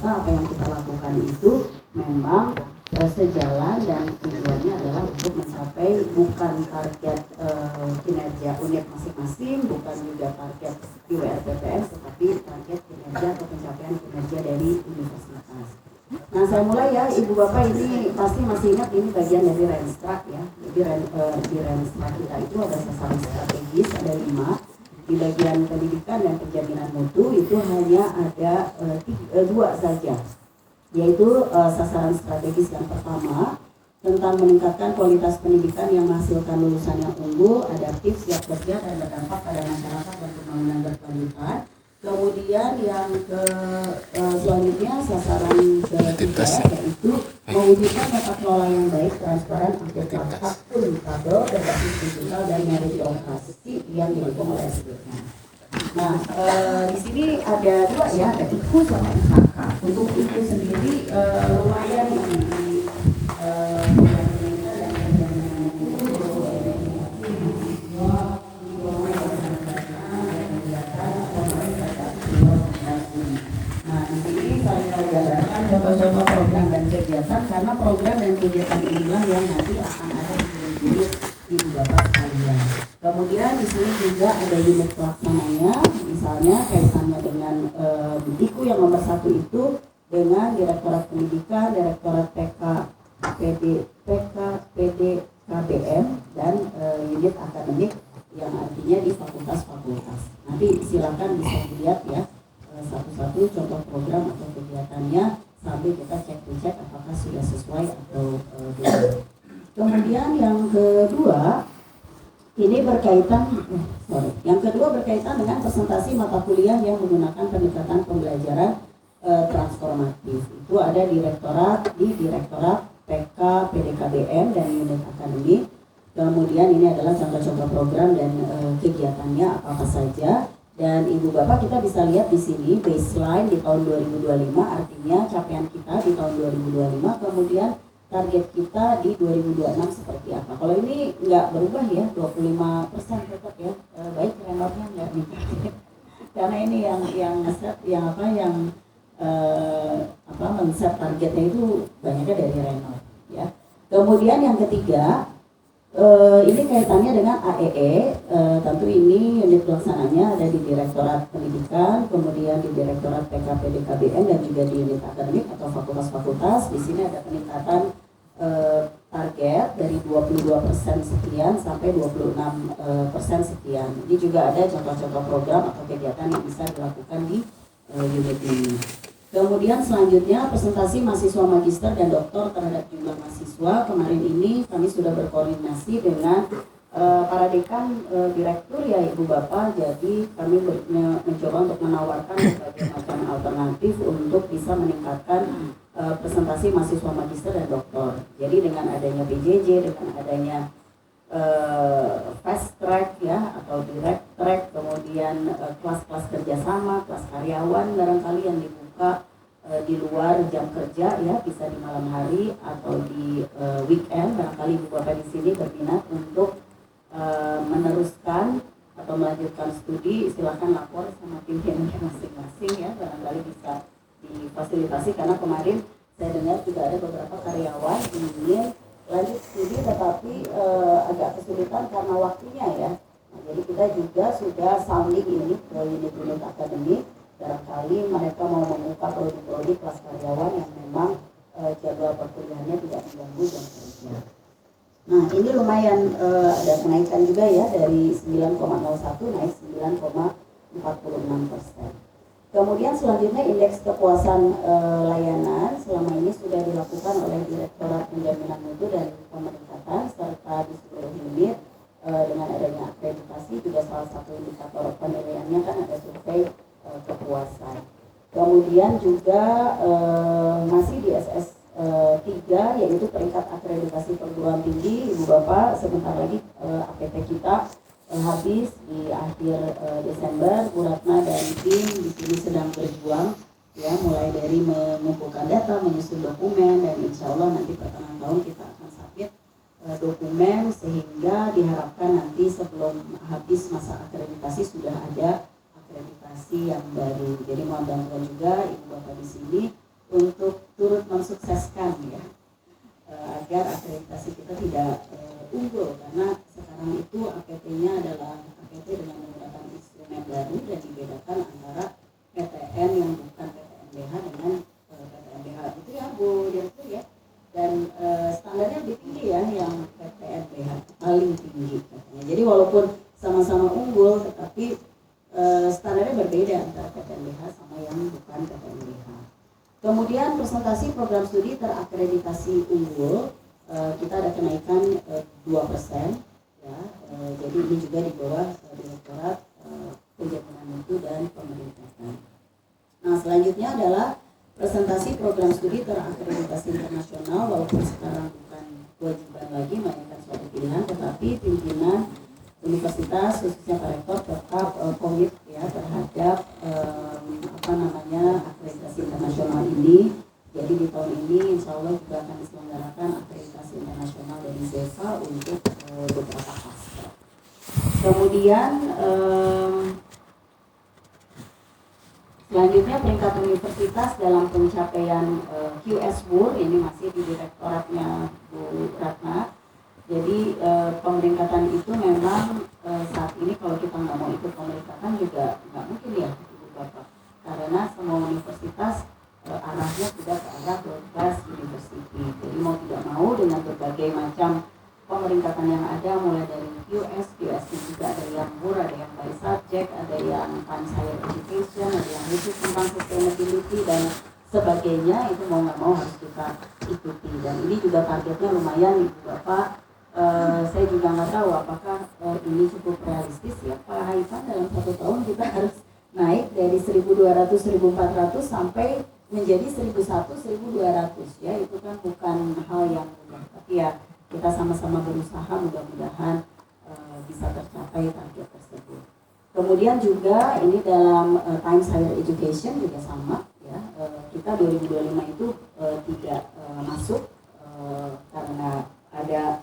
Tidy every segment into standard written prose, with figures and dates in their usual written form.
rasa apa yang kita lakukan itu memang sejalan dan tujuannya adalah untuk mencapai bukan target kinerja unit masing-masing, bukan juga target IWRPTN, tetapi target kinerja atau pencapaian kinerja dari universitas. Nah, saya mulai ya, Ibu Bapak, ini pasti masih ingat ini bagian dari Renstrak ya. Jadi di Renstrak kita itu ada sasaran strategis, ada 5. Di bagian pendidikan dan penjaminan mutu itu hanya ada 2 saja, yaitu sasaran strategis yang pertama tentang meningkatkan kualitas pendidikan yang menghasilkan lulusan yang unggul, adaptif, siap kerja dan berdampak pada masyarakat dan pembangunan berkelanjutan. Kemudian yang selanjutnya sasaran ketiga yaitu mewujudkan tata kelola yang baik, transparan, akurat, akuntabel, berbasis digital dan meritokrasi yang didukung oleh SDM. Nah, di sini ada 2 ya, ada IKU sama IKK. Untuk IKU sendiri lumayan contoh-contoh program dan kegiatan, karena program dan kegiatan inilah yang nanti akan ada di Ibu Bapak sekalian. Kemudian di sini juga ada unit pelaksananya, misalnya kaitannya dengan IKU yang nomor 1 itu dengan Direktorat Pendidikan, Direktorat PD KBM dan unit akademik yang artinya di fakultas-fakultas. Nanti silakan bisa dilihat ya satu-satu contoh program atau kegiatannya sambil kita cek apakah sudah sesuai atau belum. Kemudian yang kedua ini berkaitan dengan presentasi mata kuliah yang menggunakan pendekatan pembelajaran transformatif. Itu ada di Direktorat PK PDKBM dan unit akademik. Kemudian ini adalah contoh-contoh program dan kegiatannya apa saja. Dan Ibu Bapak, kita bisa lihat di sini baseline di tahun 2025, artinya capaian kita di tahun 2025, kemudian target kita di 2026 seperti apa. Kalau ini nggak berubah ya, 25% tetap ya, baik renornya nggak meningkat. Karena ini yang men-set targetnya itu banyaknya dari renor ya. Kemudian yang ketiga, ini kaitannya dengan AEE, tentu ini unit pelaksananya ada di Direktorat Pendidikan, kemudian di Direktorat PKPDKBN dan juga di unit akademik atau fakultas-fakultas. Di sini ada peningkatan target dari 22% sekian sampai 26% sekian. Ini juga ada contoh-contoh program atau kegiatan yang bisa dilakukan di unit ini. Kemudian selanjutnya presentasi mahasiswa magister dan doktor terhadap jumlah mahasiswa. Kemarin ini kami sudah berkoordinasi dengan para dekan direktur ya Ibu Bapak. Jadi kami mencoba untuk menawarkan berbagai macam alternatif untuk bisa meningkatkan presentasi mahasiswa magister dan doktor. Jadi dengan adanya PJJ, dengan adanya fast track ya atau direct track, kemudian kelas-kelas kerjasama, kelas karyawan barangkali yang dibuka di luar jam kerja ya, bisa di malam hari atau di weekend. Barangkali Ibu Bapak di sini berminat untuk meneruskan atau melanjutkan studi, silakan lapor sama pimpinannya masing-masing ya, barangkali bisa difasilitasi. Karena kemarin saya dengar juga ada beberapa karyawan ingin lanjut studi tetapi agak kesulitan karena waktunya ya. Nah, jadi kita juga sudah sounding ini ke unit-unit akademik, barangkali mereka mau membuka prodi-prodi kelas karyawan yang memang jadwal perkuliahannya tidak mengganggu jam kerja. Nah, ini lumayan ada kenaikan juga ya, dari 9,01 naik 9,46%. Kemudian selanjutnya indeks kepuasan layanan selama ini sudah dilakukan oleh Direktorat Penjaminan Mutu dan Pemeringkatan serta di seluruh unit. Dengan adanya akreditasi juga salah satu indikator penilaiannya kan ada survei kepuasan. Kemudian juga masih di SS 3 yaitu peringkat akreditasi perguruan tinggi. Ibu Bapak, sebentar lagi APT kita habis di akhir Desember. Bu Ratna dan tim di sini sedang berjuang ya, mulai dari mengumpulkan data, menyusun dokumen, dan insya Allah nanti pertengahan tahun kita akan submit dokumen sehingga diharapkan nanti sebelum habis masa akreditasi sudah ada akreditasi yang baru. Jadi mohon bantuan juga Ibu Bapak di sini agar akreditasi kita tidak unggul, karena sekarang itu APT-nya adalah APT dengan menggunakan instrumen baru dan dibedakan antara PTN yang bukan PTNBH dengan PTNBH itu ya Bu Direktur ya, dan standarnya lebih tinggi ya yang PTNBH paling tinggi katanya. Jadi walaupun sama-sama unggul tetapi standarnya berbeda antara PTNBH sama yang bukan PTNBH. Kemudian presentasi program studi terakreditasi unggul, kita ada kenaikan 2% ya, jadi ini juga di bawah Direktorat Penjaminan Mutu dan Pemerintah. Nah selanjutnya adalah presentasi program studi terakreditasi internasional, walaupun sekarang bukan kewajiban lagi melainkan suatu pilihan, tetapi pimpinan universitas khususnya Pak Rektor tetap komit ya terhadap akreditasi internasional ini. Jadi di tahun ini insya Allah juga akan diselenggarakan akreditasi internasional dari ZESA untuk beberapa klaster. Kemudian selanjutnya peringkat universitas dalam pencapaian QS-WUR, ini masih di direktoratnya Bu Ratna. Jadi pemeringkatan itu memang saat ini kalau kita nggak mau ikut pemeringkatan juga nggak mungkin ya Ibu Bapak, karena semua universitas arahnya sudah ke arah world class university. Jadi mau tidak mau dengan berbagai macam pemeringkatan yang ada, mulai dari QS juga ada yang WUR, ada yang by subject, ada yang time higher education, ada yang khusus tentang sustainability dan sebagainya, itu mau nggak mau harus kita ikuti. Dan ini juga targetnya lumayan Ibu Bapak. Saya juga nggak tahu apakah ini cukup realistis ya Pak Haifan, dalam 1 tahun kita harus naik dari 1.200-1.400 sampai menjadi 1.100-1.200 ya, itu kan bukan hal yang mudah, tapi ya kita sama-sama berusaha, mudah-mudahan bisa tercapai target tersebut. Kemudian juga ini dalam Times Higher Education juga sama ya, kita 2025 itu tidak masuk karena ada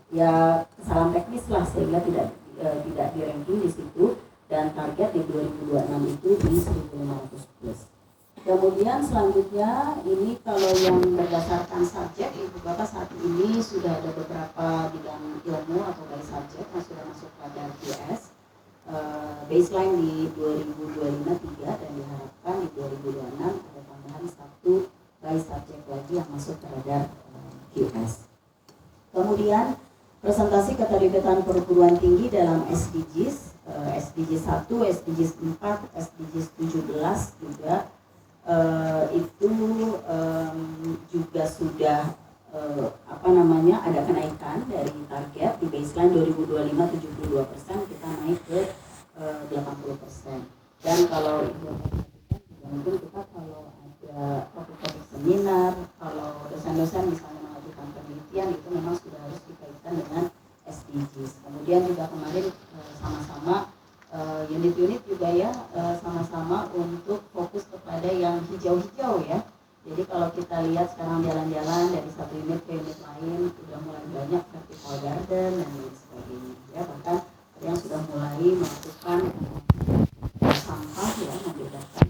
ya kesalahan teknis lah sehingga tidak di ranking di situ, dan target di 2026 itu di 1.500 plus. Kemudian selanjutnya ini kalau yang berdasarkan subjek, Ibu Bapak saat ini sudah ada beberapa bidang ilmu atau by subjek yang sudah masuk pada QS. Baseline di 2025 3 dan diharapkan di 2026 ada tambahan 1 by subjek lagi yang masuk terhadap QS. Kemudian presentasi keterlibatan perguruan tinggi dalam SDGs, SDGs 1, SDGs 4, SDGs 17 juga itu juga sudah ada kenaikan dari target di baseline 2025 72%, kita naik ke 80%. Dan kalau mungkin kita kalau ada topik-topik seminar, kalau dosen-dosen misalnya melakukan penelitian, itu memang sudah harus dikaitkan dengan SDGs. Kemudian juga kemarin sama-sama unit-unit juga ya sama-sama untuk fokus kepada yang hijau-hijau ya. Jadi kalau kita lihat sekarang jalan-jalan dari satu unit ke unit lain sudah mulai banyak vertical garden dan lain sebagainya ya, bahkan ada yang sudah mulai melakukan sampah ya, membedakan.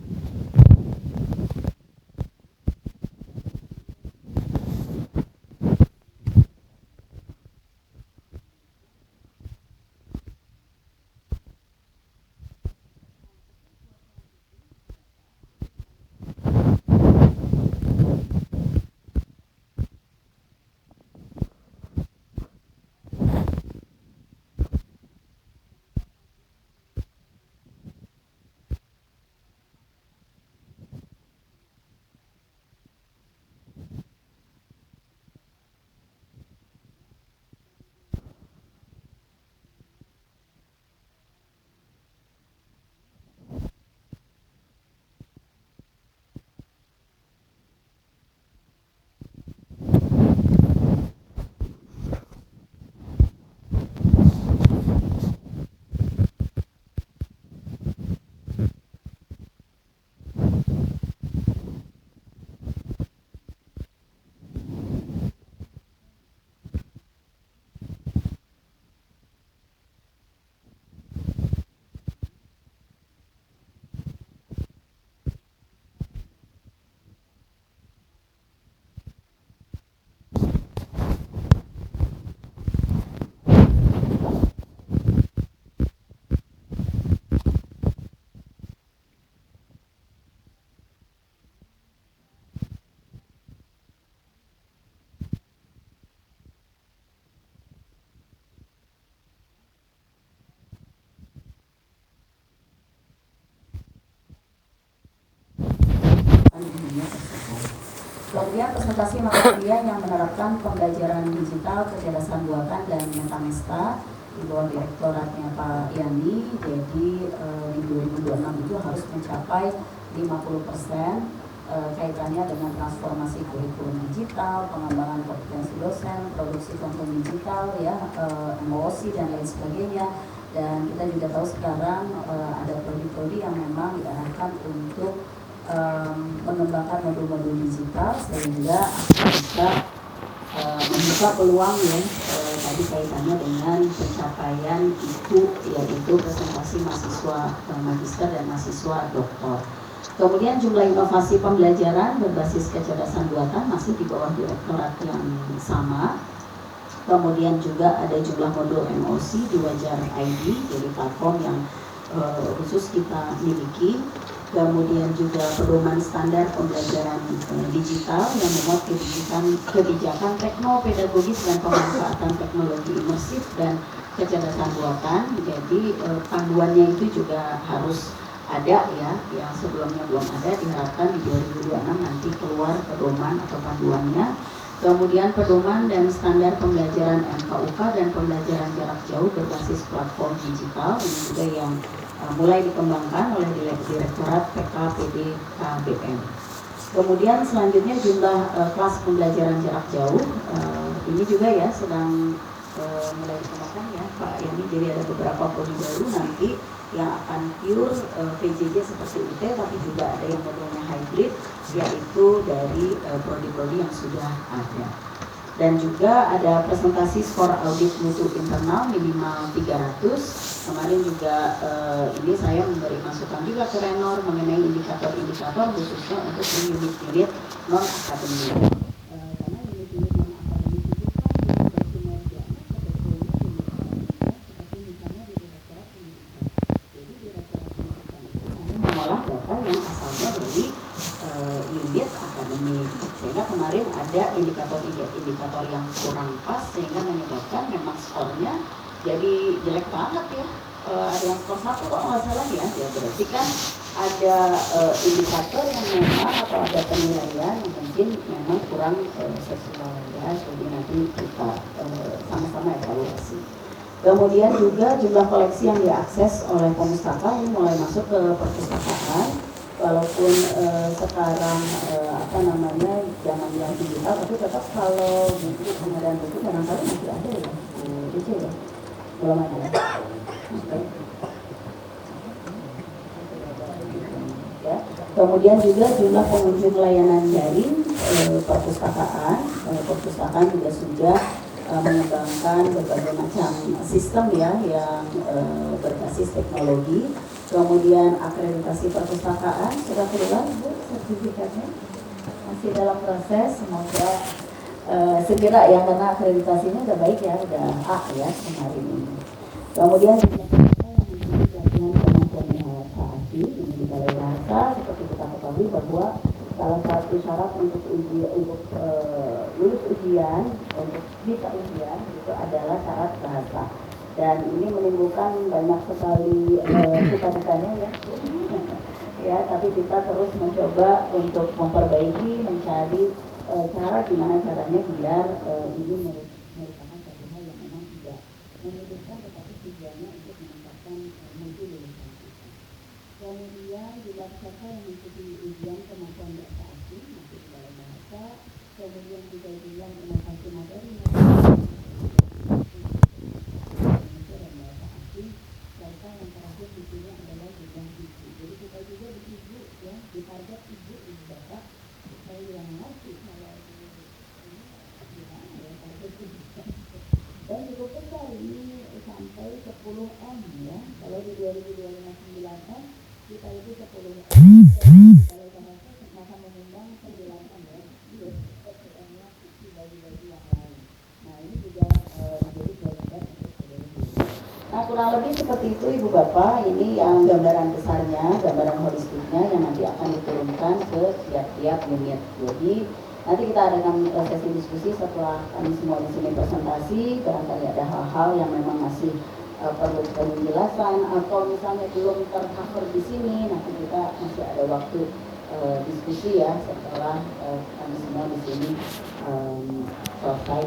dunia tersebut. Kemudian presentasi mata kuliah yang menerapkan pembelajaran digital, kecerdasan buatan dan metamesta di bawah direktoratnya Pak Yani. Jadi di 2026 itu harus mencapai 50% kaitannya dengan transformasi kurikulum digital, pengembangan kompetensi dosen, produksi konten digital, ya, MOOC dan lain sebagainya. Dan kita juga tahu sekarang ada prodi-prodi yang memang diarahkan untuk mengembangkan modul-modul digital sehingga bisa membuka peluang ya tadi kaitannya dengan pencapaian itu, yaitu presentasi mahasiswa magister dan mahasiswa doktor. Kemudian jumlah inovasi pembelajaran berbasis kecerdasan buatan masih di bawah direktorat yang sama. Kemudian juga ada jumlah modul MOOC di Wajar ID, jadi platform yang khusus kita miliki. Kemudian juga pedoman standar pembelajaran digital yang memuat kebijakan teknopedagogis dan pemanfaatan teknologi imersif dan kecerdasan buatan. Jadi panduannya itu juga harus ada ya, yang sebelumnya belum ada, diharapkan di 2026 nanti keluar pedoman atau panduannya. Kemudian pedoman dan standar pembelajaran MKUK dan pembelajaran jarak jauh berbasis platform digital, ini juga yang mulai dikembangkan oleh Direktorat PKPD KBM. Kemudian selanjutnya jumlah kelas pembelajaran jarak jauh, ini juga ya sedang mulai dikembangkan ya Pak Yani. Jadi ada beberapa prodi baru nanti yang akan pure PJJ seperti UT, tapi juga ada yang modulnya hybrid, yaitu dari prodi-prodi yang sudah ada. Dan juga ada presentasi skor audit mutu internal minimal 300. Kemarin juga ini saya memberi masukan juga ke Renor mengenai indikator-indikator khususnya untuk unit-unit non-akademik. Karena unit-unit non-akademik itu kan yang berkinerja sebetulnya seperti misalnya di Direktorat Pendidikan. Jadi Direktorat Pendidikan itu hanya mengolah data yang asalnya dari unit akademik, sehingga kemarin ada indikator yang kurang pas sehingga menyebabkan memang skornya jadi jelek banget ya. Ada yang skor 1 kok nggak salah ya, berarti kan ada indikator yang memang atau ada penilaian yang mungkin memang kurang sesuai ya. Jadi nanti kita sama-sama evaluasi. Kemudian juga jumlah koleksi yang diakses oleh pemustaka ini mulai masuk ke perpustakaan. Walaupun sekarang zaman yang digital, tapi tetap kalau buku pengadaan buku barangkali masih ada ya, kecil ya, belum ada. Okay. Ya. Kemudian juga jumlah pengunjung layanan daring perpustakaan juga sudah mengembangkan berbagai macam sistem ya yang berbasis teknologi. Kemudian akreditasi perpustakaan sudah keluar Bu, sertifikatnya masih dalam proses, semoga segera ya, karena akreditasinya udah baik ya, udah A ya kemarin ini. Kemudian juga kita yang mengikuti pelatihan kemampuan bahasa asing ini di Balai Bahasa, seperti kita ketahui bahwa salah satu syarat untuk lulus ujian, untuk bisa ujian itu adalah syarat bahasa. Dan ini menimbulkan banyak sekali suka-dukanya ya. Ya, tapi kita terus mencoba untuk memperbaiki, mencari cara gimana caranya biar ini merupakan satu hal yang memang tidak menyulitkan, tetapi tujuannya untuk meningkatkan mutu lulusan kita. Kemudian jumlah peserta yang mengikuti ujian kemampuan bahasa asing masih di Balai Bahasa. Kemudian juga jumlah inovasi materi serta yang terakhir di sini adalah jumlah ibu. Jadi kita juga di ibu ya, di target ibu bapak. Saya yang ngasih kalau ini gimana ya target ibu. Dan cukup besar ini sampai 10M ya. Kalau di 2029 M kita itu 10M. Kalau bahasa akan mengundang 9M ya. Jadi 10M-nya bagi-bagi yang lain. Nah ini juga menjadi prioritas untuk seluruh. Nah kurang lebih seperti itu Ibu Bapak, ini yang gambaran besarnya, gambaran holistiknya yang nanti akan diturunkan ke tiap-tiap unit. Jadi nanti kita adakan sesi diskusi setelah kami semua di sini presentasi, barangkali ada hal-hal yang memang masih perlu penjelasan atau misalnya belum tercover di sini, nanti kita masih ada waktu diskusi ya setelah kami semua di sini selesai.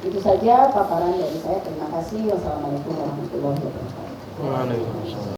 Itu saja paparan dari saya. Terima kasih. Wassalamualaikum warahmatullahi wabarakatuh. Waalaikumsalam.